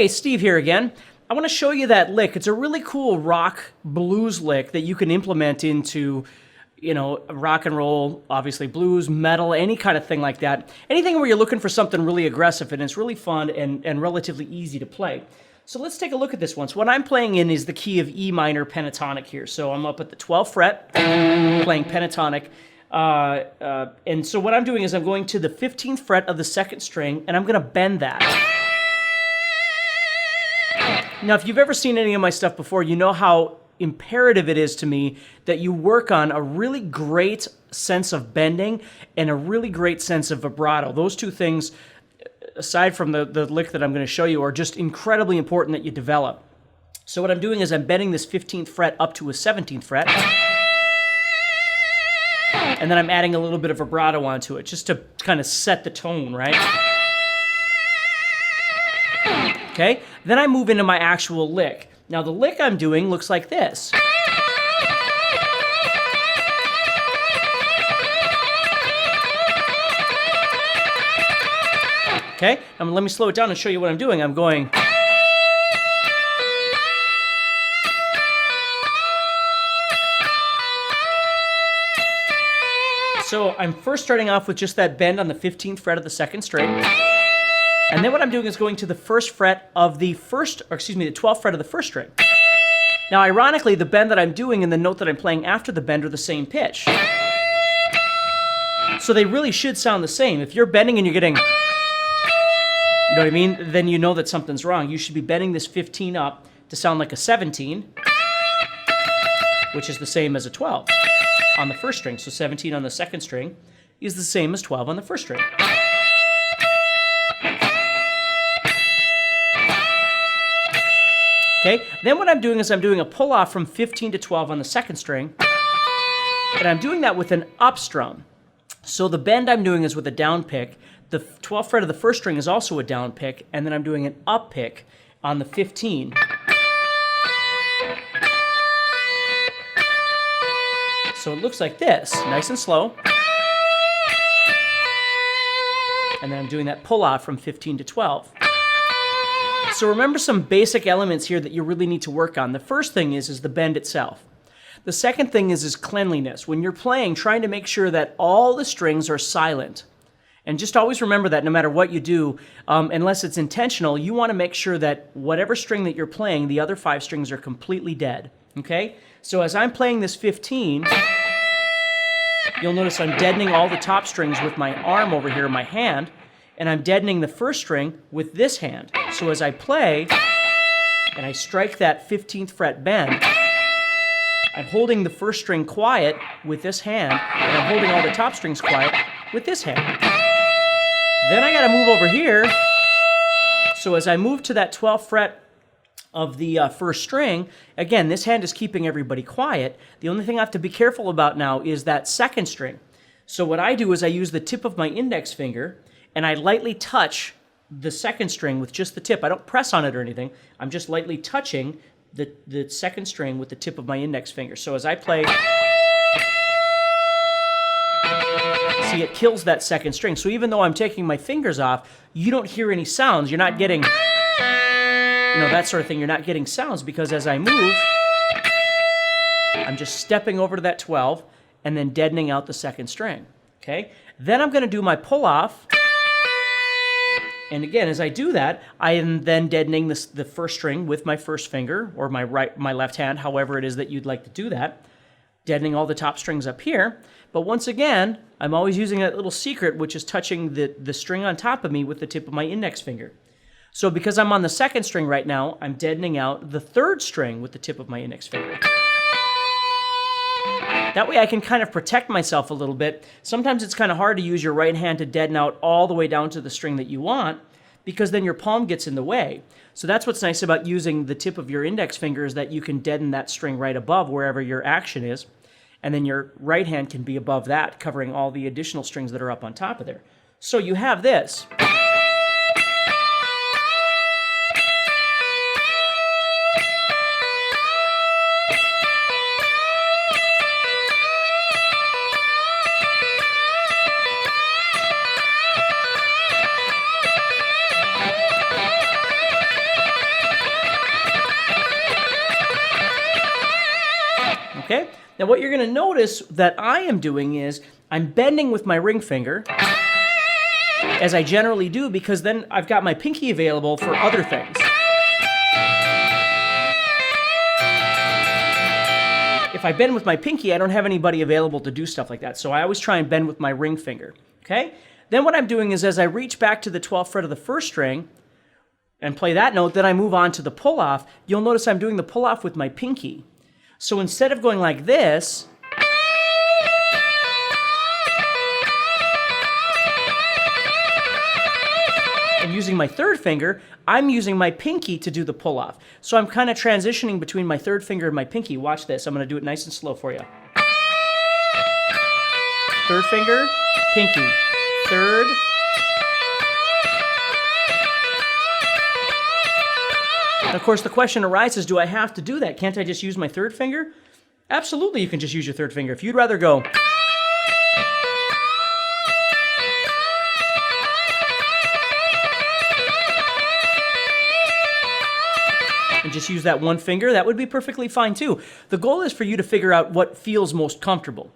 Hey, Steve here again. I want to show you that lick. It's a really cool rock blues lick that you can implement into, rock and roll, obviously blues, metal, any kind of thing like that. Anything where you're looking for something really aggressive, and it's really fun and relatively easy to play. So let's take a look at this one. So what I'm playing in is the key of E minor pentatonic here. So I'm up at the 12th fret, playing pentatonic. And so what I'm doing is I'm going to the 15th fret of the second string, and I'm going to bend that. Now, if you've ever seen any of my stuff before, you know how imperative it is to me that you work on a really great sense of bending and a really great sense of vibrato. Those two things, aside from the lick that I'm going to show you, are just incredibly important that you develop. So what I'm doing is I'm bending this 15th fret up to a 17th fret, and then I'm adding a little bit of vibrato onto it, just to kind of set the tone, right? Okay, then I move into my actual lick. Now the lick I'm doing looks like this. Okay, let me slow it down and show you what I'm doing. I'm going. So I'm first starting off with just that bend on the 15th fret of the second string. And then what I'm doing is going to the first fret of the the 12th fret of the first string. Now, ironically, the bend that I'm doing and the note that I'm playing after the bend are the same pitch. So they really should sound the same. If you're bending and you're getting, you know what I mean? Then you know that something's wrong. You should be bending this 15 up to sound like a 17, which is the same as a 12 on the first string. So 17 on the second string is the same as 12 on the first string. Okay, then what I'm doing is I'm doing a pull-off from 15 to 12 on the second string, and I'm doing that with an up strum. So the bend I'm doing is with a down pick. The 12th fret of the first string is also a down pick, and then I'm doing an up pick on the 15. So it looks like this, nice and slow. And then I'm doing that pull-off from 15 to 12. So remember some basic elements here that you really need to work on. The first thing is the bend itself. The second thing is cleanliness. When you're playing, trying to make sure that all the strings are silent. And just always remember that no matter what you do, unless it's intentional, you want to make sure that whatever string that you're playing, the other 5 strings are completely dead. Okay? So as I'm playing this 15, you'll notice I'm deadening all the top strings with my arm over here, my hand, and I'm deadening the first string with this hand. So as I play, and I strike that 15th fret bend, I'm holding the first string quiet with this hand, and I'm holding all the top strings quiet with this hand. Then I gotta move over here. So as I move to that 12th fret of the first string, again, this hand is keeping everybody quiet. The only thing I have to be careful about now is that second string. So what I do is I use the tip of my index finger, and I lightly touch the second string with just the tip. I don't press on it or anything. I'm just lightly touching the second string with the tip of my index finger. So as I play, see, it kills that second string. So even though I'm taking my fingers off, you don't hear any sounds. You're not getting, that sort of thing. You're not getting sounds because as I move, I'm just stepping over to that 12 and then deadening out the second string. Okay? Then I'm going to do my pull-off. And again, as I do that, I am then deadening the first string with my first finger, or my left hand, however it is that you'd like to do that, deadening all the top strings up here. But once again, I'm always using that little secret, which is touching the string on top of me with the tip of my index finger. So because I'm on the second string right now, I'm deadening out the third string with the tip of my index finger. That way I can kind of protect myself a little bit. Sometimes it's kind of hard to use your right hand to deaden out all the way down to the string that you want, because then your palm gets in the way. So that's what's nice about using the tip of your index finger, is that you can deaden that string right above wherever your action is, and then your right hand can be above that, covering all the additional strings that are up on top of there. So you have this. Okay? Now what you're going to notice that I am doing is I'm bending with my ring finger, as I generally do, because then I've got my pinky available for other things. If I bend with my pinky, I don't have anybody available to do stuff like that. So I always try and bend with my ring finger. Okay? Then what I'm doing is as I reach back to the 12th fret of the first string and play that note, then I move on to the pull-off. You'll notice I'm doing the pull-off with my pinky. So instead of going like this, and using my third finger, I'm using my pinky to do the pull-off. So I'm kind of transitioning between my third finger and my pinky. Watch this. I'm going to do it nice and slow for you. Third finger, pinky. Third. And of course, the question arises, do I have to do that? Can't I just use my third finger? Absolutely, you can just use your third finger. If you'd rather go... and just use that one finger, that would be perfectly fine too. The goal is for you to figure out what feels most comfortable.